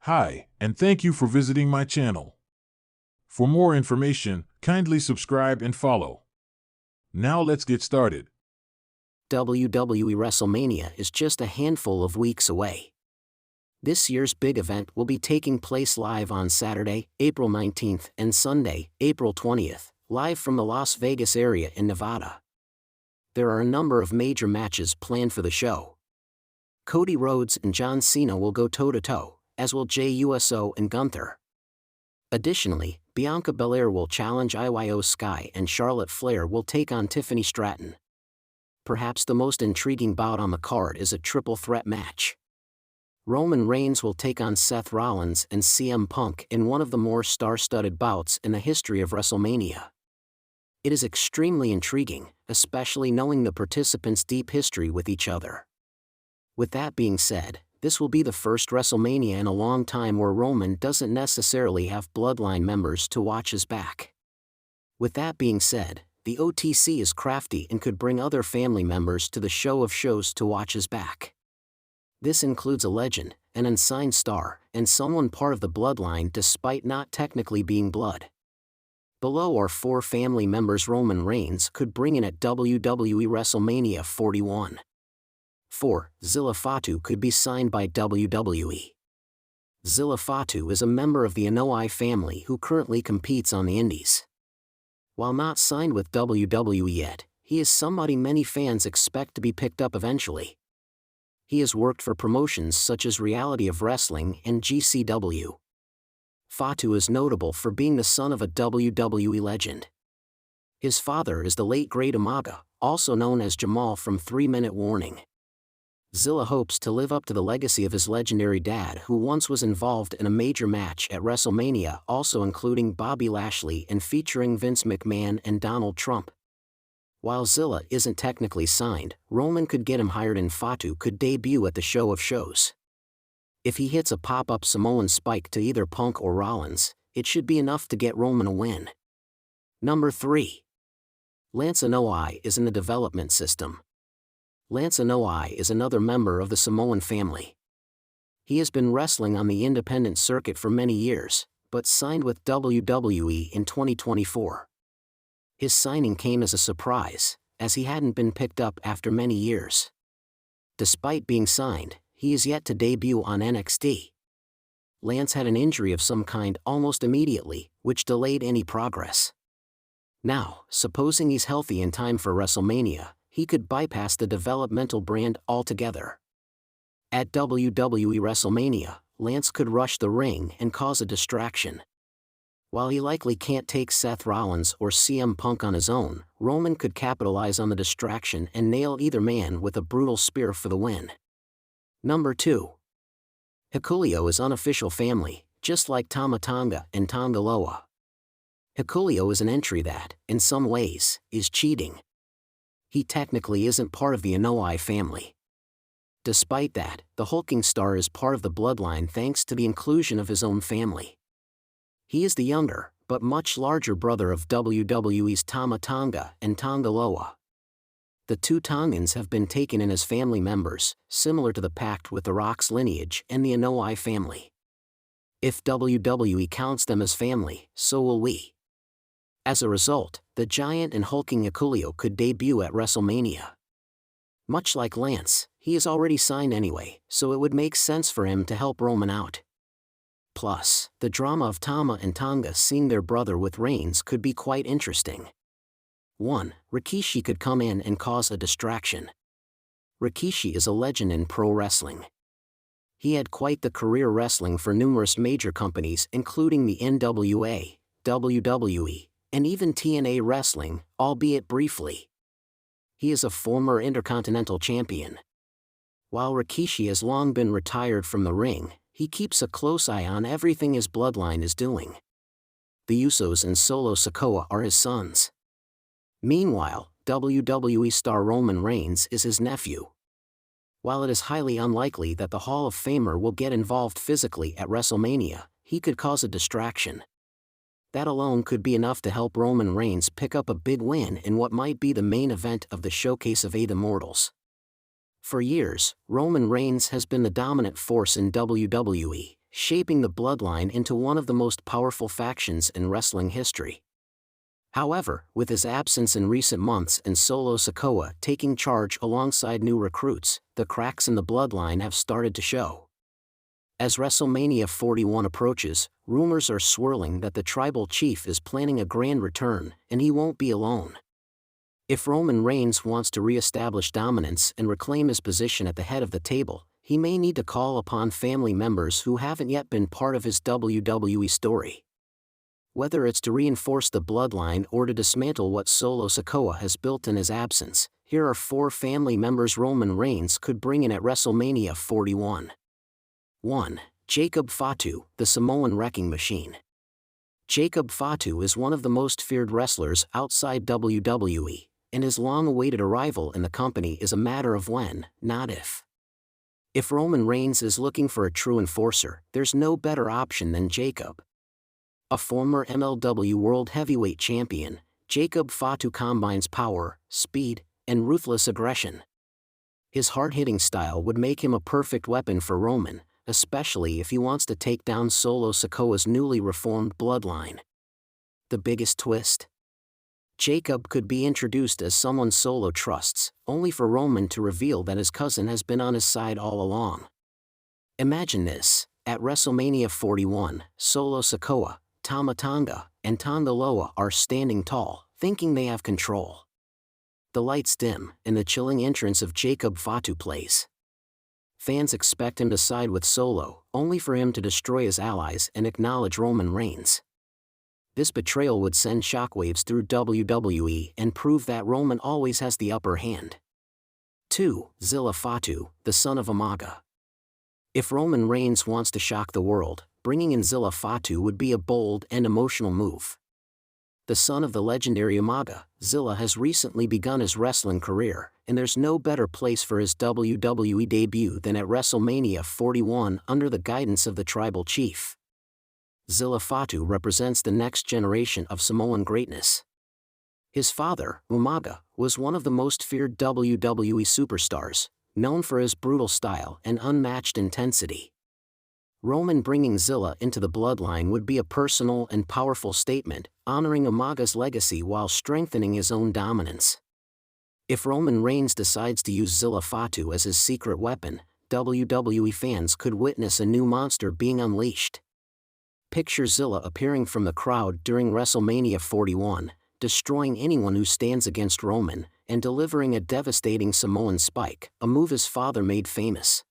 Hi, and thank you for visiting my channel. For more information, kindly subscribe and follow. Now let's get started. WWE WrestleMania is just a handful of weeks away. This year's big event will be taking place live on Saturday, April 19th and Sunday, April 20th, live from the Las Vegas area in Nevada. There are a number of major matches planned for the show. Cody Rhodes and John Cena will go toe-to-toe, as will Jey Uso and Gunther. Additionally, Bianca Belair will challenge Io Sky and Charlotte Flair will take on Tiffany Stratton. Perhaps the most intriguing bout on the card is a triple threat match. Roman Reigns will take on Seth Rollins and CM Punk in one of the more star-studded bouts in the history of WrestleMania. It is extremely intriguing, especially knowing the participants' deep history with each other. With that being said, this will be the first WrestleMania in a long time where Roman doesn't necessarily have bloodline members to watch his back. With that being said, the OTC is crafty and could bring other family members to the show of shows to watch his back. This includes a legend, an unsigned star, and someone part of the bloodline despite not technically being blood. Below are 4 family members Roman Reigns could bring in at WWE WrestleMania 41. 4. Zilla Fatu could be signed by WWE. Zilla Fatu is a member of the Anoa'i family who currently competes on the Indies. While not signed with WWE yet, he is somebody many fans expect to be picked up eventually. He has worked for promotions such as Reality of Wrestling and GCW. Fatu is notable for being the son of a WWE legend. His father is the late great Umaga, also known as Jamal from 3-Minute Warning. Zilla hopes to live up to the legacy of his legendary dad who once was involved in a major match at WrestleMania, also including Bobby Lashley and featuring Vince McMahon and Donald Trump. While Zilla isn't technically signed, Roman could get him hired and Fatu could debut at the show of shows. If he hits a pop-up Samoan spike to either Punk or Rollins, it should be enough to get Roman a win. Number 3. Lance Anoa'i is in the development system. Lance Anoa'i is another member of the Samoan family. He has been wrestling on the independent circuit for many years, but signed with WWE in 2024. His signing came as a surprise, as he hadn't been picked up after many years. Despite being signed, he is yet to debut on NXT. Lance had an injury of some kind almost immediately, which delayed any progress. Now, supposing he's healthy in time for WrestleMania, he could bypass the developmental brand altogether. At WWE WrestleMania, Lance could rush the ring and cause a distraction. While he likely can't take Seth Rollins or CM Punk on his own, Roman could capitalize on the distraction and nail either man with a brutal spear for the win. Number 2. Hikuleo is unofficial family, just like Tama Tonga and Tonga Loa. Hikuleo is an entry that, in some ways, is cheating. He technically isn't part of the Anoa'i family. Despite that, the hulking star is part of the bloodline thanks to the inclusion of his own family. He is the younger, but much larger brother of WWE's Tama Tonga and Tonga Loa. The 2 Tongans have been taken in as family members, similar to the pact with The Rock's lineage and the Anoa'i family. If WWE counts them as family, so will we. As a result, the giant and hulking Hikuleo could debut at WrestleMania. Much like Lance, he is already signed anyway, so it would make sense for him to help Roman out. Plus, the drama of Tama and Tonga seeing their brother with Reigns could be quite interesting. 1. Rikishi could come in and cause a distraction. Rikishi is a legend in pro wrestling. He had quite the career wrestling for numerous major companies including the NWA, WWE, and even TNA Wrestling, albeit briefly. He is a former Intercontinental Champion. While Rikishi has long been retired from the ring, he keeps a close eye on everything his bloodline is doing. The Usos and Solo Sikoa are his sons. Meanwhile, WWE star Roman Reigns is his nephew. While it is highly unlikely that the Hall of Famer will get involved physically at WrestleMania, he could cause a distraction. That alone could be enough to help Roman Reigns pick up a big win in what might be the main event of the Showcase of 8 Immortals. For years, Roman Reigns has been the dominant force in WWE, shaping the bloodline into one of the most powerful factions in wrestling history. However, with his absence in recent months and Solo Sikoa taking charge alongside new recruits, the cracks in the bloodline have started to show. As WrestleMania 41 approaches, rumors are swirling that the tribal chief is planning a grand return, and he won't be alone. If Roman Reigns wants to re-establish dominance and reclaim his position at the head of the table, he may need to call upon family members who haven't yet been part of his WWE story. Whether it's to reinforce the bloodline or to dismantle what Solo Sikoa has built in his absence, here are 4 family members Roman Reigns could bring in at WrestleMania 41. 1. Jacob Fatu, the Samoan Wrecking Machine. Jacob Fatu is one of the most feared wrestlers outside WWE, and his long-awaited arrival in the company is a matter of when, not if. If Roman Reigns is looking for a true enforcer, there's no better option than Jacob. A former MLW World Heavyweight Champion, Jacob Fatu combines power, speed, and ruthless aggression. His hard-hitting style would make him a perfect weapon for Roman, especially if he wants to take down Solo Sikoa's newly reformed bloodline. The biggest twist? Jacob could be introduced as someone Solo trusts, only for Roman to reveal that his cousin has been on his side all along. Imagine this: at WrestleMania 41, Solo Sikoa, Tama Tonga, and Tonga Loa are standing tall, thinking they have control. The lights dim, and the chilling entrance of Jacob Fatu plays. Fans expect him to side with Solo, only for him to destroy his allies and acknowledge Roman Reigns. This betrayal would send shockwaves through WWE and prove that Roman always has the upper hand. 2. Zilla Fatu, the son of Umaga. If Roman Reigns wants to shock the world, bringing in Zilla Fatu would be a bold and emotional move. The son of the legendary Umaga, Zilla has recently begun his wrestling career, and there's no better place for his WWE debut than at WrestleMania 41 under the guidance of the tribal chief. Zilla Fatu represents the next generation of Samoan greatness. His father, Umaga, was one of the most feared WWE superstars, known for his brutal style and unmatched intensity. Roman bringing Zilla into the bloodline would be a personal and powerful statement, honoring Umaga's legacy while strengthening his own dominance. If Roman Reigns decides to use Zilla Fatu as his secret weapon, WWE fans could witness a new monster being unleashed. Picture Zilla appearing from the crowd during WrestleMania 41, destroying anyone who stands against Roman, and delivering a devastating Samoan spike, a move his father made famous.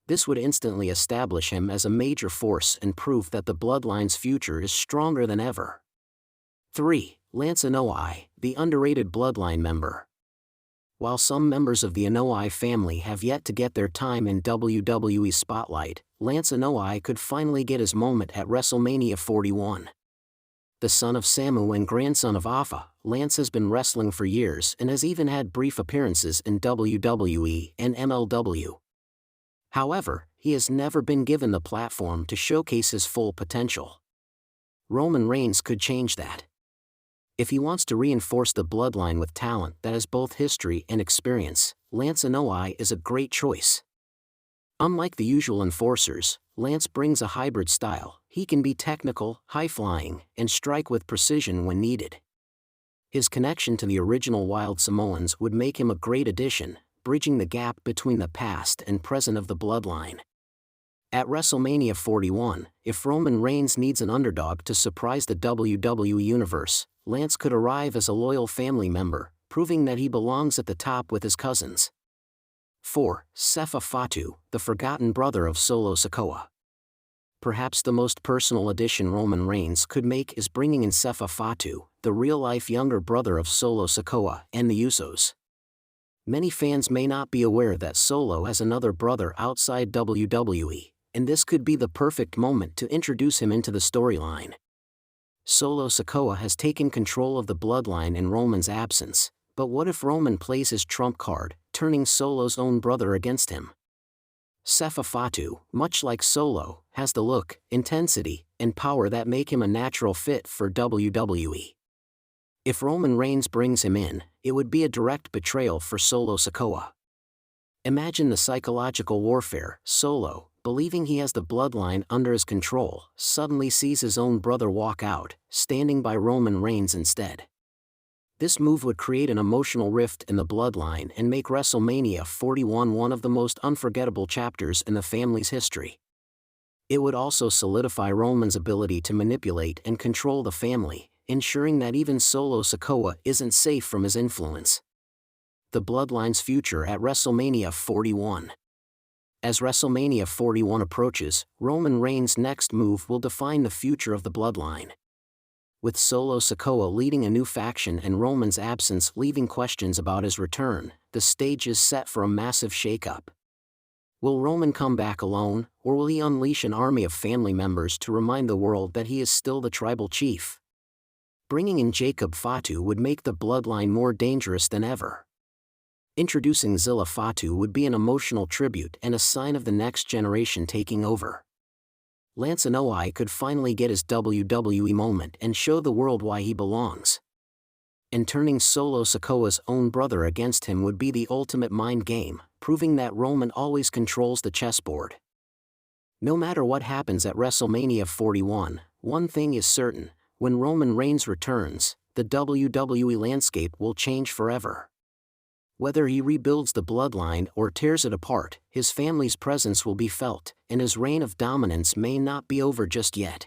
This would instantly establish him as a major force and proof that the bloodline's future is stronger than ever. 3. Lance Anoa'i, the underrated bloodline member. While some members of the Anoa'i family have yet to get their time in WWE's spotlight, Lance Anoa'i could finally get his moment at WrestleMania 41. The son of Samu and grandson of Afa, Lance has been wrestling for years and has even had brief appearances in WWE and MLW. However, he has never been given the platform to showcase his full potential. Roman Reigns could change that. If he wants to reinforce the bloodline with talent that has both history and experience, Lance Anoa'i is a great choice. Unlike the usual enforcers, Lance brings a hybrid style. He can be technical, high-flying, and strike with precision when needed. His connection to the original Wild Samoans would make him a great addition, bridging the gap between the past and present of the bloodline. At WrestleMania 41, if Roman Reigns needs an underdog to surprise the WWE Universe, Lance could arrive as a loyal family member, proving that he belongs at the top with his cousins. 4. Sefa Fatu, the forgotten brother of Solo Sikoa. Perhaps the most personal addition Roman Reigns could make is bringing in Sefa Fatu, the real-life younger brother of Solo Sikoa and the Usos. Many fans may not be aware that Solo has another brother outside WWE, and this could be the perfect moment to introduce him into the storyline. Solo Sikoa has taken control of the bloodline in Roman's absence, but what if Roman plays his trump card, turning Solo's own brother against him? Sefa Fatu, much like Solo, has the look, intensity, and power that make him a natural fit for WWE. If Roman Reigns brings him in, it would be a direct betrayal for Solo Sikoa. Imagine the psychological warfare: Solo, believing he has the bloodline under his control, suddenly sees his own brother walk out, standing by Roman Reigns instead. This move would create an emotional rift in the bloodline and make WrestleMania 41 one of the most unforgettable chapters in the family's history. It would also solidify Roman's ability to manipulate and control the family, ensuring that even Solo Sikoa isn't safe from his influence. The bloodline's future at WrestleMania 41. As WrestleMania 41 approaches, Roman Reigns' next move will define the future of the bloodline. With Solo Sikoa leading a new faction and Roman's absence leaving questions about his return, the stage is set for a massive shakeup. Will Roman come back alone, or will he unleash an army of family members to remind the world that he is still the tribal chief? Bringing in Jacob Fatu would make the bloodline more dangerous than ever. Introducing Zilla Fatu would be an emotional tribute and a sign of the next generation taking over. Lance Anoa'i could finally get his WWE moment and show the world why he belongs. And turning Solo Sikoa's own brother against him would be the ultimate mind game, proving that Roman always controls the chessboard. No matter what happens at WrestleMania 41, one thing is certain: when Roman Reigns returns, the WWE landscape will change forever. Whether he rebuilds the bloodline or tears it apart, his family's presence will be felt, and his reign of dominance may not be over just yet.